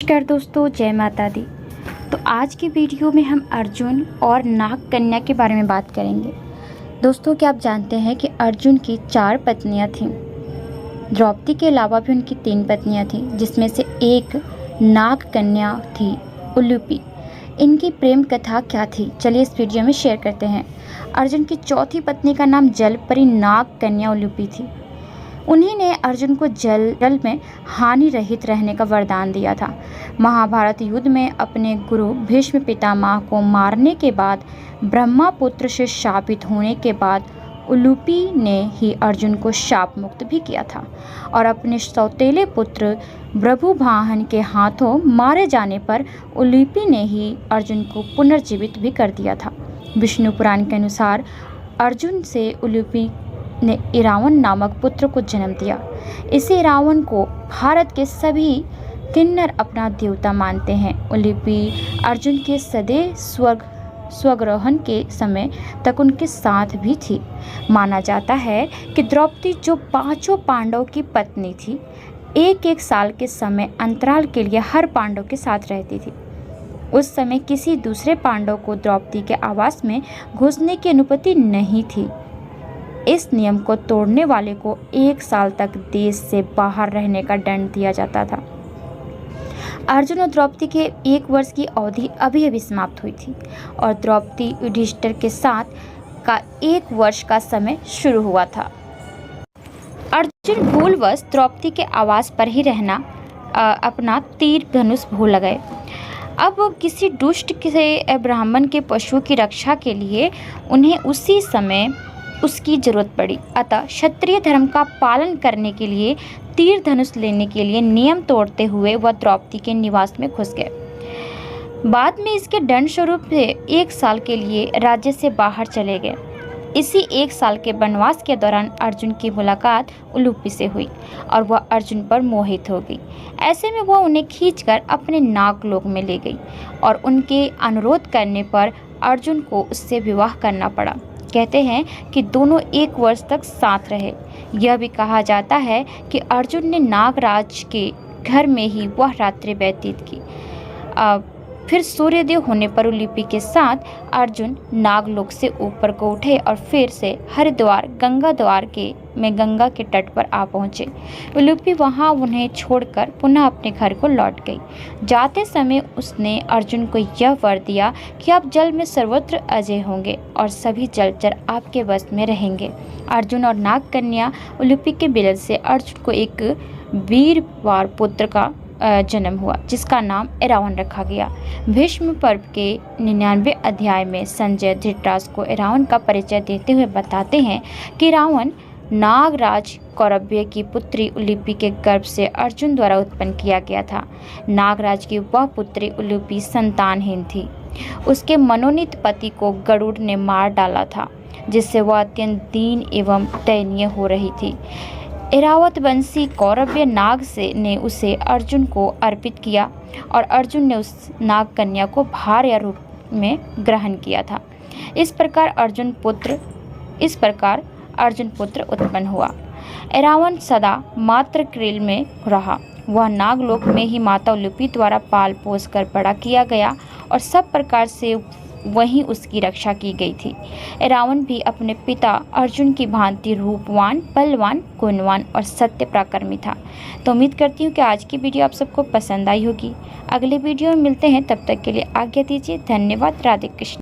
नमस्कार दोस्तों, जय माता दी। तो आज की वीडियो में हम अर्जुन और नाग कन्या के बारे में बात करेंगे। दोस्तों, क्या आप जानते हैं कि अर्जुन की 4 पत्नियां थीं। द्रौपदी के अलावा भी उनकी 3 पत्नियां थीं, जिसमें से एक नाग कन्या थी, उलूपी। इनकी प्रेम कथा क्या थी, चलिए इस वीडियो में शेयर करते हैं। अर्जुन की चौथी पत्नी का नाम जलपरी नाग कन्या उलूपी थी। उन्हीं ने अर्जुन को जल में हानि रहित रहने का वरदान दिया था। महाभारत युद्ध में अपने गुरु भीष्म पितामह को मारने के बाद, ब्रह्मापुत्र से शापित होने के बाद उलूपी ने ही अर्जुन को शाप मुक्त भी किया था और अपने सौतेले पुत्र बभ्रुवाहन के हाथों मारे जाने पर उलूपी ने ही अर्जुन को पुनर्जीवित भी कर दिया था। विष्णु पुराण के अनुसार अर्जुन से उलूपी ने इरावन नामक पुत्र को जन्म दिया। इसे इरावन को भारत के सभी किन्नर अपना देवता मानते हैं। उलूपी अर्जुन के सदैव स्वग्रहण के समय तक उनके साथ भी थी। माना जाता है कि द्रौपदी, जो 5 पांडवों की पत्नी थी, एक साल के समय अंतराल के लिए हर पांडव के साथ रहती थी। उस समय किसी दूसरे पांडव को द्रौपदी के आवास में घुसने की अनुमति नहीं थी। इस नियम को तोड़ने वाले को 1 साल तक देश से बाहर रहने का दंड दिया जाता था। अर्जुन और द्रौपदी के 1 वर्ष की अवधि अभी समाप्त हुई थी और द्रौपदी युधिष्ठिर के साथ का 1 वर्ष का समय शुरू हुआ था। अर्जुन भूलवश द्रौपदी के आवास पर ही रहना अपना तीर धनुष भूल गए। अब किसी दुष्ट से ब्राह्मण के पशुओं की रक्षा के लिए उन्हें उसी समय उसकी जरूरत पड़ी। अतः क्षत्रिय धर्म का पालन करने के लिए तीर धनुष लेने के लिए नियम तोड़ते हुए वह द्रौपदी के निवास में घुस गए। बाद में इसके दंड स्वरूप से 1 साल के लिए राज्य से बाहर चले गए। इसी 1 साल के वनवास के दौरान अर्जुन की मुलाकात उलूपी से हुई और वह अर्जुन पर मोहित हो गई। ऐसे में वह उन्हें खींचकर अपने नागलोक में ले गई और उनके अनुरोध करने पर अर्जुन को उससे विवाह करना पड़ा। कहते हैं कि दोनों 1 वर्ष तक साथ रहे। यह भी कहा जाता है कि अर्जुन ने नागराज के घर में ही वह रात्रि व्यतीत की। फिर सूर्योदय होने पर उलूपी के साथ अर्जुन नागलोक से ऊपर को उठे और फिर से हरिद्वार गंगा द्वार में गंगा के तट पर आ पहुँचे। उलूपी वहाँ उन्हें छोड़कर पुनः अपने घर को लौट गई। जाते समय उसने अर्जुन को यह वर दिया कि आप जल में सर्वत्र अजय होंगे और सभी जलचर आपके वश में रहेंगे। अर्जुन और नाग कन्या उलूपी के मिलन से अर्जुन को एक वीरवार पुत्र का जन्म हुआ, जिसका नाम इरावन रखा गया। भीष्म पर्व के 99वें अध्याय में संजय धृतराष्ट्र को इरावन का परिचय देते हुए बताते हैं कि इरावन नागराज कौरव्य की पुत्री उलूपी के गर्भ से अर्जुन द्वारा उत्पन्न किया गया था। नागराज की वह पुत्री उलूपी संतानहीन थी। उसके मनोनीत पति को गरुड़ ने मार डाला था, जिससे वह अत्यंत दीन एवं दयनीय हो रही थी। ऐरावत वंशी कौरव्य नाग ने उसे अर्जुन को अर्पित किया और अर्जुन ने उस नाग कन्या को भार्या रूप में ग्रहण किया था। इस प्रकार अर्जुन पुत्र उत्पन्न हुआ। ऐरावन सदा मात्र क्रील में रहा। वह नागलोक में ही माता उलूपी द्वारा पाल पोस कर बड़ा किया गया और सब प्रकार से वहीं उसकी रक्षा की गई थी। ऐरावन भी अपने पिता अर्जुन की भांति रूपवान, बलवान, गुणवान और सत्य पराक्रमी था। तो उम्मीद करती हूँ कि आज की वीडियो आप सबको पसंद आई होगी। अगले वीडियो में मिलते हैं, तब तक के लिए आज्ञा दीजिए। धन्यवाद। राधे कृष्ण।